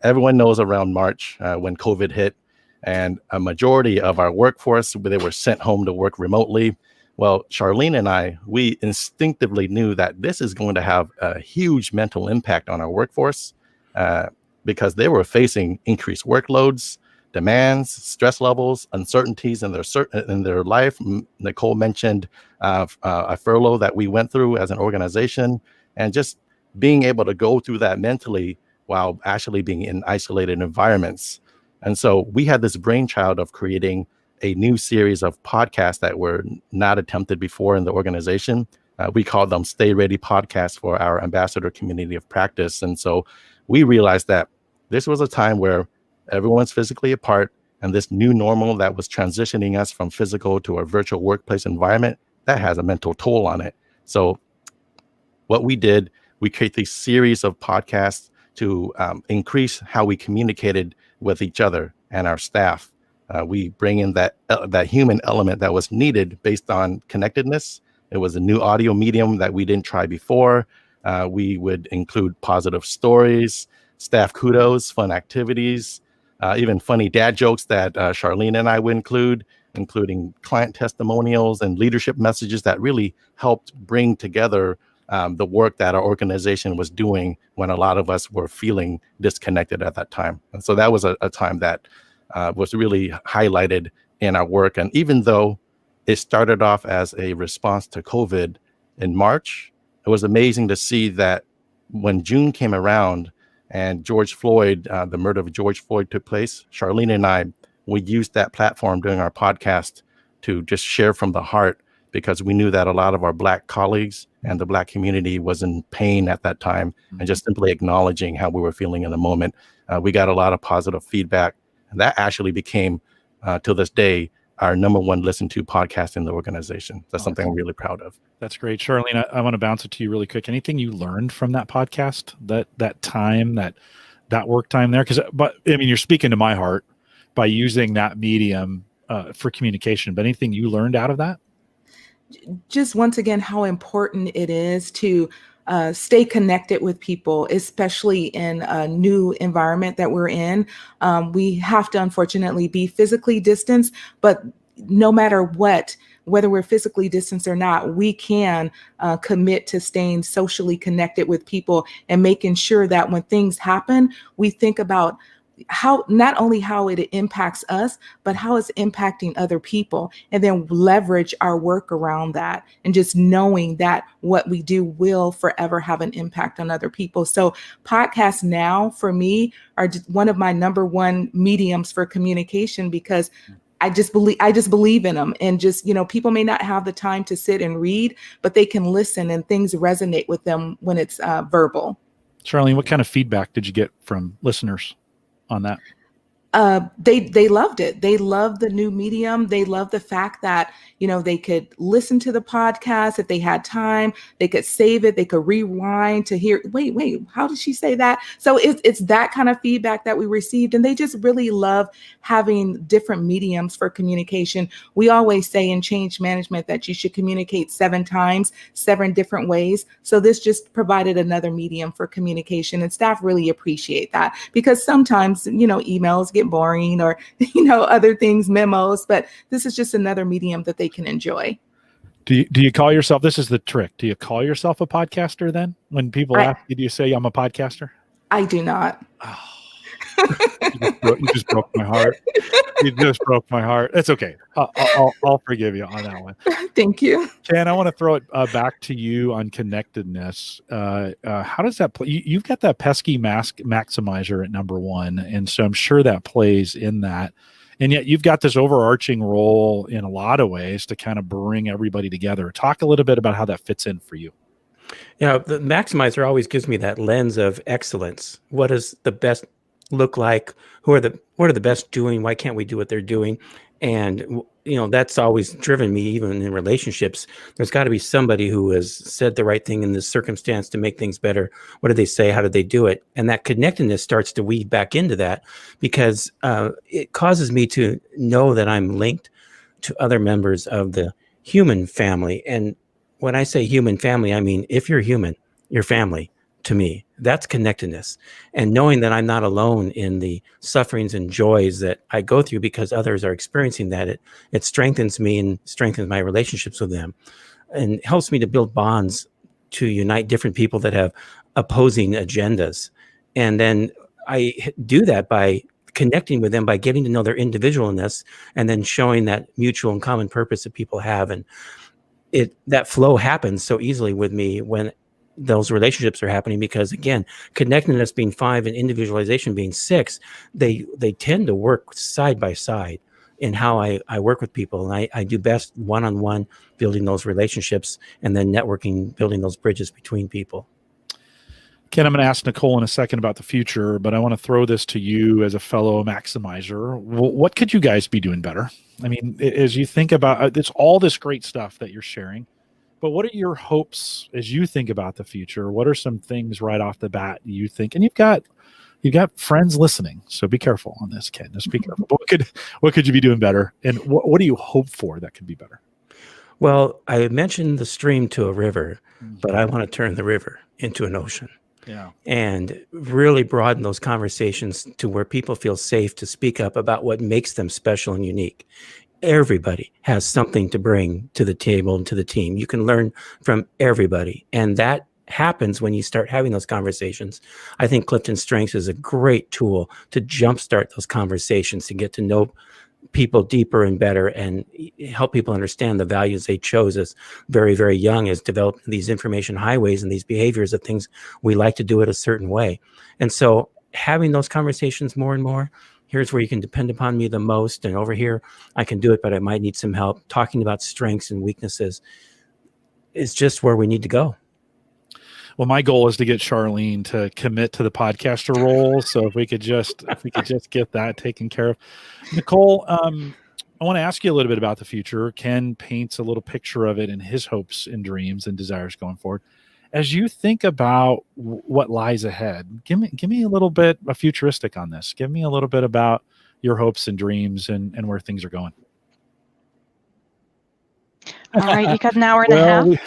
everyone knows around March when COVID hit, and a majority of our workforce, they were sent home to work remotely. Well, Charlene and I, we instinctively knew that this is going to have a huge mental impact on our workforce because they were facing increased workloads, demands, stress levels, uncertainties in their life. Nicole mentioned a furlough that we went through as an organization, and just being able to go through that mentally while actually being in isolated environments. And so we had this brainchild of creating a new series of podcasts that were not attempted before in the organization. We called them Stay Ready Podcasts for our ambassador community of practice. And so we realized that this was a time where everyone's physically apart, and this new normal that was transitioning us from physical to a virtual workplace environment, that has a mental toll on it. So what we did, we create these series of podcasts to increase how we communicated with each other and our staff. We bring in that human element that was needed based on connectedness. It was a new audio medium that we didn't try before. We would include positive stories, staff kudos, fun activities, even funny dad jokes that Charlene and I would include, including client testimonials and leadership messages that really helped bring together the work that our organization was doing when a lot of us were feeling disconnected at that time. And so that was a time that was really highlighted in our work. And even though it started off as a response to COVID in March, it was amazing to see that when June came around and the murder of George Floyd took place, Charlene and I, we used that platform during our podcast to just share from the heart, because we knew that a lot of our Black colleagues and the Black community was in pain at that time, and just simply acknowledging how we were feeling in the moment. We got a lot of positive feedback, and that actually became, to this day, our number 1 listened to podcast in the organization. That's something I'm really proud of. That's great. Charlene, I want to bounce it to you really quick. Anything you learned from that podcast, that time, that work time there? But I mean, you're speaking to my heart by using that medium for communication, but anything you learned out of that? just once again, how important it is to stay connected with people, especially in a new environment that we're in. We have to unfortunately be physically distanced, but no matter what, whether we're physically distanced or not, we can commit to staying socially connected with people and making sure that when things happen, we think about how not only how it impacts us, but how it's impacting other people, and then leverage our work around that, and just knowing that what we do will forever have an impact on other people. So podcasts now for me are one of my number one mediums for communication, because I just believe in them. And just, people may not have the time to sit and read, but they can listen and things resonate with them when it's verbal. Charlene, what kind of feedback did you get from listeners on that? They loved it. They loved the new medium. They loved the fact that, they could listen to the podcast if they had time. They could save it. They could rewind to hear, wait, how did she say that? So it's that kind of feedback that we received. And they just really love having different mediums for communication. We always say in change management that you should communicate 7 times, 7 different ways. So this just provided another medium for communication, and staff really appreciate that, because sometimes, emails get boring, or, other things, memos, but this is just another medium that they can enjoy. Do you call yourself, this is the trick, do you call yourself a podcaster then? When people ask you, do you say I'm a podcaster? I do not. Oh, you just broke my heart. You just broke my heart. It's okay. I'll forgive you on that one. Thank you. Ken, I want to throw it back to you on connectedness. How does that play? You've got that pesky maximizer at number 1, and so I'm sure that plays in that. And yet you've got this overarching role in a lot of ways to kind of bring everybody together. Talk a little bit about how that fits in for you. The maximizer always gives me that lens of excellence. What does the best look like? What are the best doing? Why can't we do what they're doing? And that's always driven me, even in relationships. There's got to be somebody who has said the right thing in this circumstance to make things better. What did they say? How did they do it? And that connectedness starts to weave back into that, because it causes me to know that I'm linked to other members of the human family. And when I say human family, I mean, if you're human, you're family to me. That's connectedness. And knowing that I'm not alone in the sufferings and joys that I go through because others are experiencing that, it strengthens me and strengthens my relationships with them, and helps me to build bonds to unite different people that have opposing agendas. And then I do that by connecting with them, by getting to know their individualness, and then showing that mutual and common purpose that people have. And that flow happens so easily with me when those relationships are happening, because again, connectedness being 5 and individualization being 6, they tend to work side by side in how I work with people. And I do best one-on-one, building those relationships, and then networking, building those bridges between people. Ken, I'm going to ask Nicole in a second about the future, but I want to throw this to you as a fellow maximizer. What could you guys be doing better? I mean, as you think about it's all this great stuff that you're sharing, but what are your hopes as you think about the future? What are some things right off the bat you think? And you've got friends listening, so be careful on this, Ken. Just be careful. What could you be doing better? And what do you hope for that could be better? Well, I mentioned the stream to a river, but I want to turn the river into an ocean. Yeah. And really broaden those conversations to where people feel safe to speak up about what makes them special and unique. Everybody has something to bring to the table and to the team. You can learn from everybody. And that happens when you start having those conversations. I think CliftonStrengths is a great tool to jumpstart those conversations, to get to know people deeper and better, and help people understand the values they chose as very, very young, as developing these information highways and these behaviors of things we like to do it a certain way. And so having those conversations more and more, here's where you can depend upon me the most, and over here I can do it, but I might need some help. Talking about strengths and weaknesses is just where we need to go. Well, my goal is to get Charlene to commit to the podcaster role. So if we could just get that taken care of. Nicole, I want to ask you a little bit about the future. Ken paints a little picture of it in his hopes and dreams and desires going forward. As you think about what lies ahead, give me a little bit of futuristic on this. Give me a little bit about your hopes and dreams and where things are going. All right, you got an hour and Well, a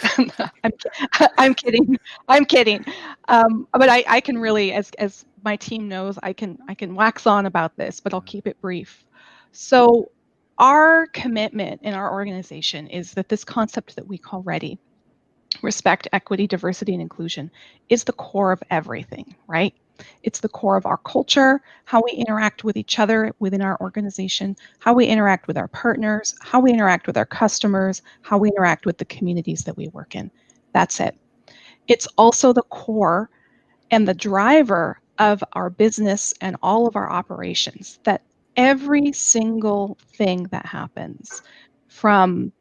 half. I'm kidding. I'm kidding. But I can really, as my team knows, I can wax on about this, but I'll keep it brief. So our commitment in our organization is that this concept that we call READY, respect, equity, diversity, and inclusion, is the core of everything, right? It's the core of our culture, how we interact with each other within our organization, how we interact with our partners, how we interact with our customers, how we interact with the communities that we work in. That's it. It's also the core and the driver of our business and all of our operations, that every single thing that happens, from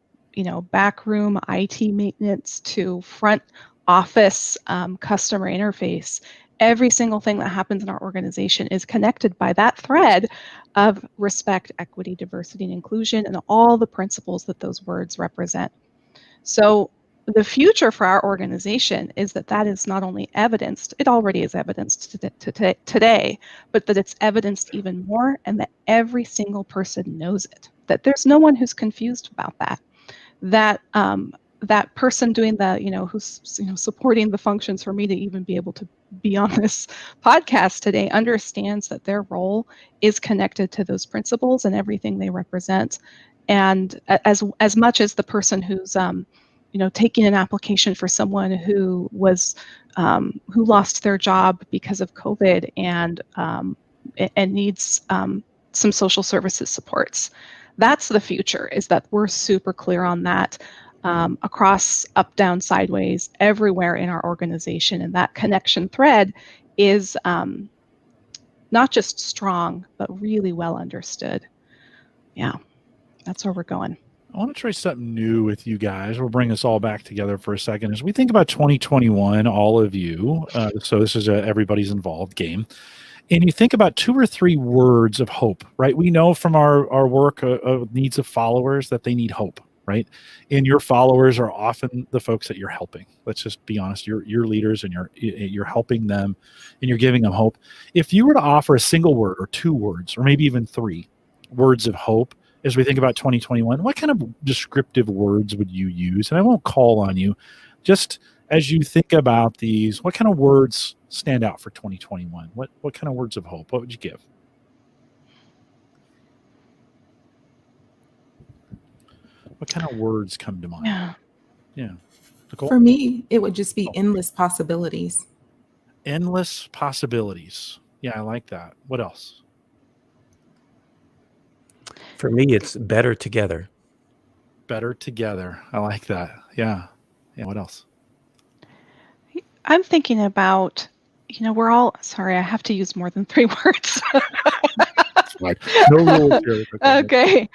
backroom IT maintenance to front office customer interface, every single thing that happens in our organization is connected by that thread of respect, equity, diversity, and inclusion, and all the principles that those words represent. So the future for our organization is that is not only evidenced, it already is evidenced today, but that it's evidenced even more, and that every single person knows it, that there's no one who's confused about that. That person doing the, who's supporting the functions for me to even be able to be on this podcast today understands that their role is connected to those principles and everything they represent. And as much as the person who's taking an application for someone who was who lost their job because of COVID and needs some social services supports. That's the future, is that we're super clear on that across, up, down, sideways, everywhere in our organization. And that connection thread is not just strong, but really well understood. Yeah, that's where we're going. I want to try something new with you guys. We'll bring us all back together for a second. As we think about 2021, all of you, so this is everybody's involved game, and you think about 2 or 3 words of hope, right? We know from our work of needs of followers that they need hope, right? And your followers are often the folks that you're helping. Let's just be honest. You're leaders, and you're helping them, and you're giving them hope. If you were to offer a single word or 2 words, or maybe even 3 words of hope, as we think about 2021, what kind of descriptive words would you use? And I won't call on you. Just as you think about these, what kind of words stand out for 2021? What kind of words of hope? What would you give? What kind of words come to mind? Yeah. Nicole? For me, it would just be endless possibilities. Endless possibilities. Yeah, I like that. What else? For me, it's better together. Better together. I like that. Yeah. What else? I'm thinking about, we're all, sorry, I have to use more than 3 words. No rules here. Okay.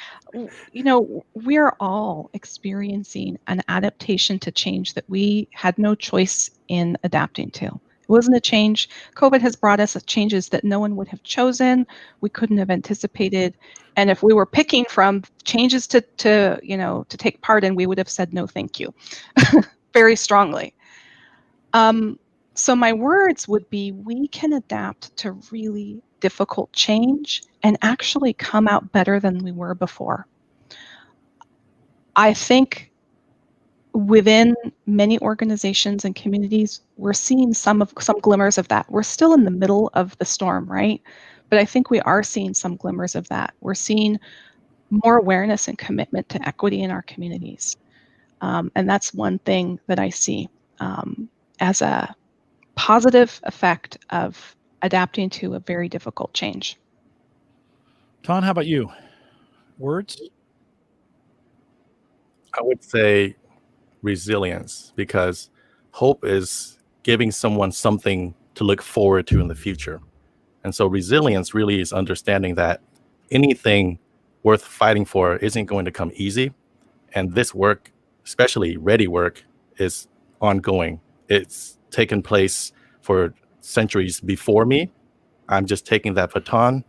We're all experiencing an adaptation to change that we had no choice in adapting to. It wasn't a change. COVID has brought us changes that no one would have chosen. We couldn't have anticipated. And if we were picking from changes to take part in, we would have said no, thank you, very strongly. So my words would be, we can adapt to really difficult change and actually come out better than we were before. I think within many organizations and communities, we're seeing some glimmers of that. We're still in the middle of the storm, right? But I think we are seeing some glimmers of that. We're seeing more awareness and commitment to equity in our communities. And that's one thing that I see as a positive effect of adapting to a very difficult change. Ton, how about you? Words? I would say resilience, because hope is giving someone something to look forward to in the future. And so resilience really is understanding that anything worth fighting for isn't going to come easy. And this work, especially ready work, is ongoing. It's taken place for centuries before me. I'm just taking that baton,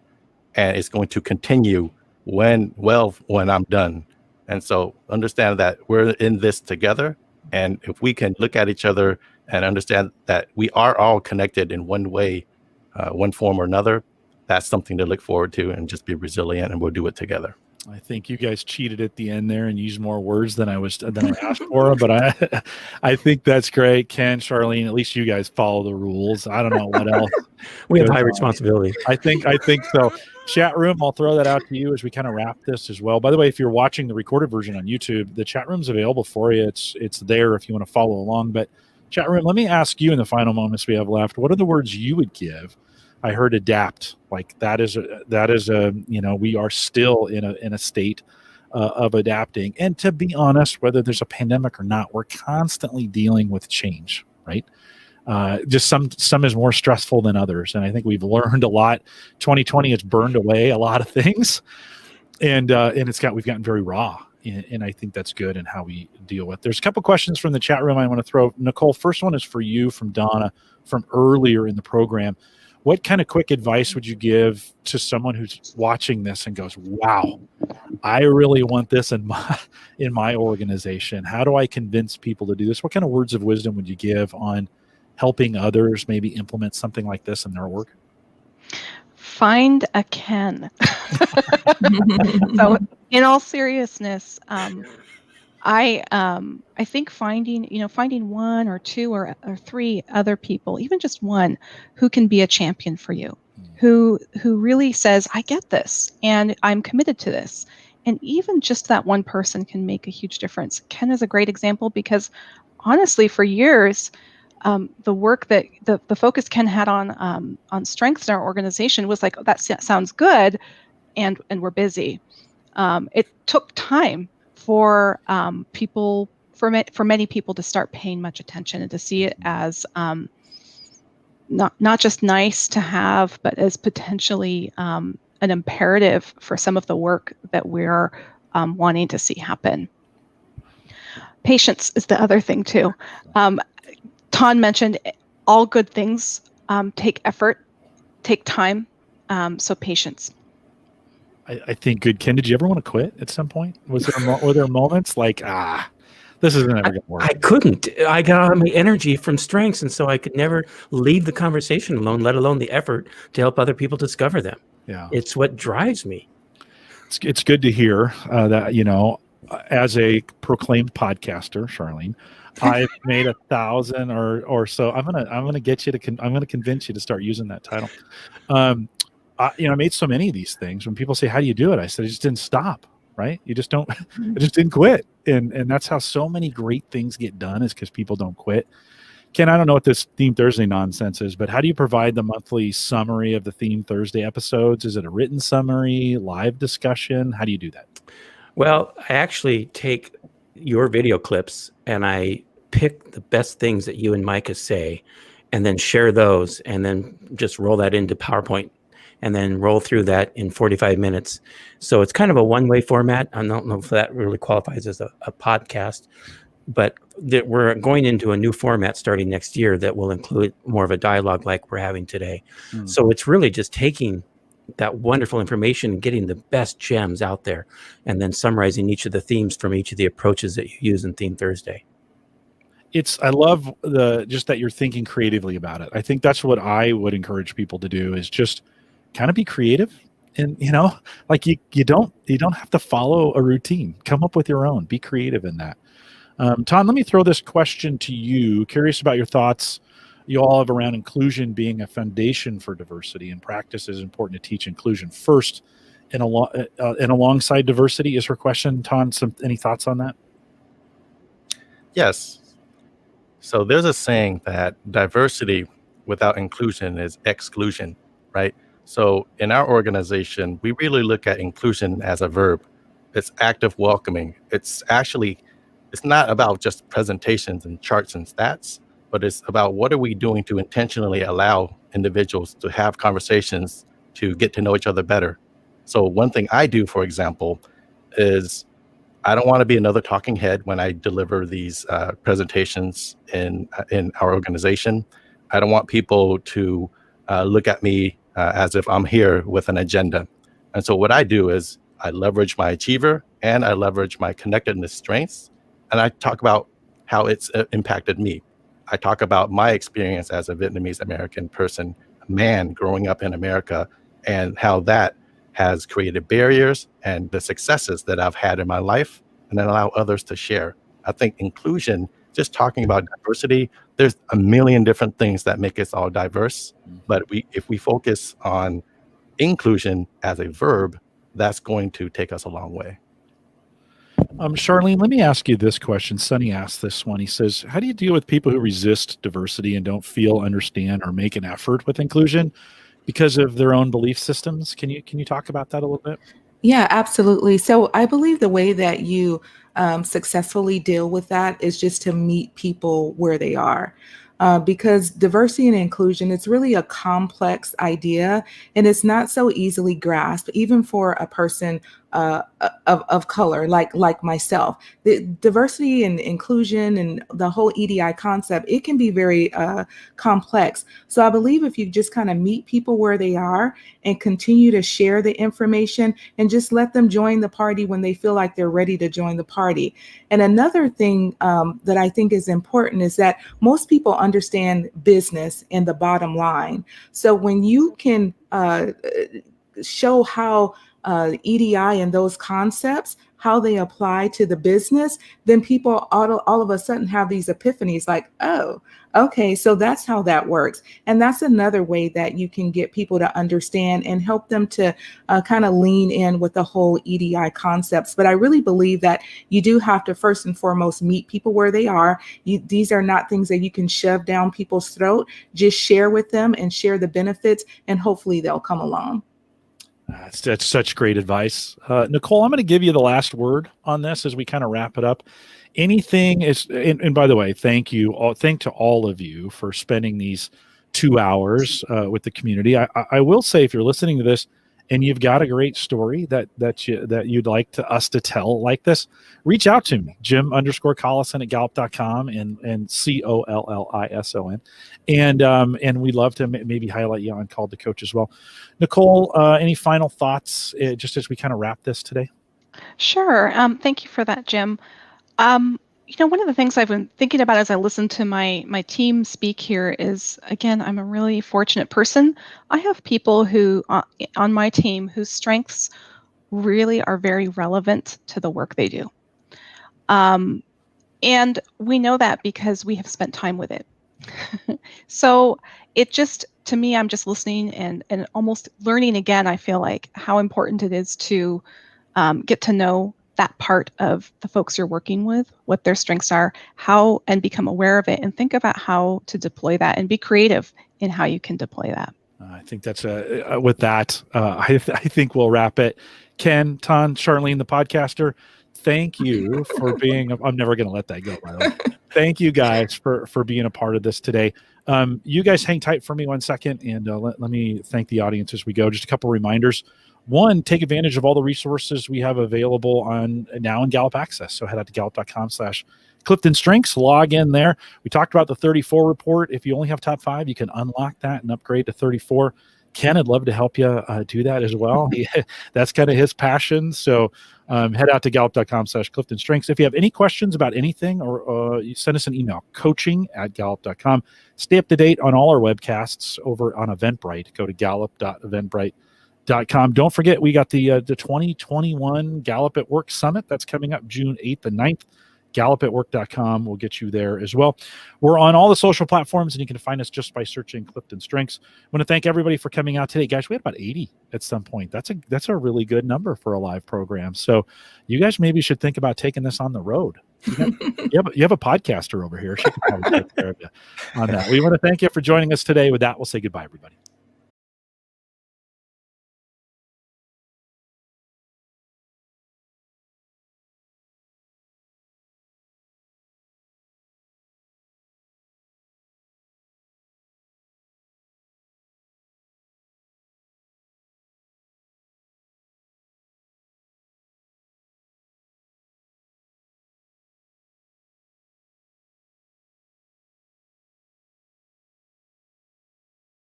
and it's going to continue when I'm done. And so understand that we're in this together. And if we can look at each other and understand that we are all connected in one way, one form or another, that's something to look forward to, and just be resilient, and we'll do it together. I think you guys cheated at the end there and used more words than I asked for, but I think that's great. Ken, Charlene, at least you guys follow the rules. I don't know what else. We have goes high on. responsibility. I think so. Chat room, I'll throw that out to you as we kind of wrap this as well. By the way, if you're watching the recorded version on YouTube, the chat room's available for you. It's there if you want to follow along. But chat room, let me ask you in the final moments we have left, what are the words you would give? I heard adapt. Like that is a we are still in a state of adapting. And to be honest, whether there's a pandemic or not, we're constantly dealing with change, right? Just some is more stressful than others, and I think we've learned a lot. 2020 has burned away a lot of things, and we've gotten very raw, and I think that's good in how we deal with. There's a couple questions from the chat room I want to throw. Nicole, first one is for you from Donna from earlier in the program. What kind of quick advice would you give to someone who's watching this and goes, "Wow, I really want this in my organization. How do I convince people to do this?" What kind of words of wisdom would you give on helping others maybe implement something like this in their work? Find a Ken. So, in all seriousness, I think finding one or two or three other people, even just one, who can be a champion for you, who really says, I get this and I'm committed to this. And even just that one person can make a huge difference. Ken is a great example because honestly, for years, the work that the focus Ken had on strengths in our organization was like, oh, that sounds good, and we're busy. It took time for people, for many people, to start paying much attention and to see it as not just nice to have, but as potentially an imperative for some of the work that we're wanting to see happen. Patience is the other thing too. Ton mentioned all good things take effort, take time, so patience. I think good. Ken, did you ever want to quit at some point? Were there moments like, this isn't ever going to work? I couldn't. I got all my energy from strengths, and so I could never leave the conversation alone, let alone the effort to help other people discover them. Yeah, it's what drives me. It's good to hear that, as a proclaimed podcaster, Charlene, I've made 1,000 or so. I'm gonna get you to. I'm gonna convince you to start using that title. I made so many of these things. When people say, "How do you do it?" I said, "I just didn't stop." Right? You just don't. I just didn't quit, and that's how so many great things get done, is because people don't quit. Ken, I don't know what this Theme Thursday nonsense is, but how do you provide the monthly summary of the Theme Thursday episodes? Is it a written summary, live discussion? How do you do that? Well, I actually take your video clips and I pick the best things that you and Micah say, and then share those, and then just roll that into PowerPoint, and then roll through that in 45 minutes. So it's kind of a one-way format. I don't know if that really qualifies as a podcast, but we're going into a new format starting next year that will include more of a dialogue like we're having today. So it's really just taking that wonderful information and getting the best gems out there, and then summarizing each of the themes from each of the approaches that you use in Theme Thursday. I love just that you're thinking creatively about it. I think that's what I would encourage people to do, is just kind of be creative. And like you don't have to follow a routine. Come up with your own. Be creative in that. Tom, let me throw this question to you. Curious about your thoughts you all have around inclusion being a foundation for diversity, and practice is important to teach inclusion first and alongside diversity is her question. Tom, any thoughts on that? Yes. So there's a saying that diversity without inclusion is exclusion, right? So in our organization, we really look at inclusion as a verb. It's active welcoming. It's not about just presentations and charts and stats, but it's about what are we doing to intentionally allow individuals to have conversations, to get to know each other better. So one thing I do, for example, is I don't want to be another talking head when I deliver these presentations in our organization. I don't want people to look at me as if I'm here with an agenda. And so what I do is I leverage my achiever and I leverage my connectedness strengths, and I talk about how it's impacted me. I talk about my experience as a Vietnamese American person, a man growing up in America, and how that has created barriers and the successes that I've had in my life, and then allow others to share. I think inclusion, just talking about diversity, there's a million different things that make us all diverse. But if we focus on inclusion as a verb, that's going to take us a long way. Charlene, let me ask you this question. Sonny asked this one. He says, how do you deal with people who resist diversity and don't feel, understand, or make an effort with inclusion because of their own belief systems? Can you talk about that a little bit? Yeah, absolutely. So I believe the way that you successfully deal with that is just to meet people where they are. Because diversity and inclusion, it's really a complex idea, and it's not so easily grasped, even for a person of color like myself. The diversity and inclusion and the whole EDI concept, it can be very complex. So I believe if you just kind of meet people where they are and continue to share the information and just let them join the party when they feel like they're ready to join the party. And another thing that I think is important is that most people understand business and the bottom line. So when you can show how EDI and those concepts, how they apply to the business, then people all of a sudden have these epiphanies like, oh, okay, so that's how that works. And that's another way that you can get people to understand and help them to kind of lean in with the whole EDI concepts. But I really believe that you do have to first and foremost meet people where they are. These are not things that you can shove down people's throat. Just share with them and share the benefits, and hopefully they'll come along. That's such great advice. Nicole, I'm going to give you the last word on this as we kind of wrap it up. Anything is, and by the way, thank to all of you for spending these 2 hours with the community. I will say, if you're listening to this and you've got a great story that you'd like us to tell like this, reach out to me, Jim_Collison at Gallup.com and COLLISON. And we'd love to maybe highlight you on Called to Coach as well. Nicole, any final thoughts just as we kind of wrap this today? Sure. Thank you for that, Jim. One of the things I've been thinking about as I listen to my team speak here is, again, I'm a really fortunate person. I have people who on my team whose strengths really are very relevant to the work they do. And we know that because we have spent time with it. So it just, to me, I'm just listening and almost learning again. I feel like how important it is to get to know that part of the folks you're working with, what their strengths are, and become aware of it, and think about how to deploy that and be creative in how you can deploy that. I think that's with that, I think we'll wrap it. Ken, Ton, Charlene, the podcaster, thank you for being, I'm never going to let that go, by the way. Thank you guys for being a part of this today. You guys hang tight for me 1 second, and let me thank the audience as we go. Just a couple reminders. One, take advantage of all the resources we have available now in Gallup Access. So head out to gallup.com/CliftonStrengths, log in there. We talked about the 34 report. If you only have top 5, you can unlock that and upgrade to 34. Ken, I'd love to help you do that as well. That's kind of his passion. So head out to gallup.com/CliftonStrengths. If you have any questions about anything, or you send us an email, coaching@gallup.com. Stay up to date on all our webcasts over on Eventbrite. Go to gallup.eventbrite.com. Don't forget, we got the 2021 Gallup at Work Summit that's coming up June 8th and 9th. GallupAtWork.com will get you there as well. We're on all the social platforms, and you can find us just by searching Clifton Strengths. I want to thank everybody for coming out today, guys. We had about 80 at some point. That's a really good number for a live program. So you guys maybe should think about taking this on the road. You have a podcaster over here. She can probably take care of you on that. We want to thank you for joining us today. With that, we'll say goodbye, everybody.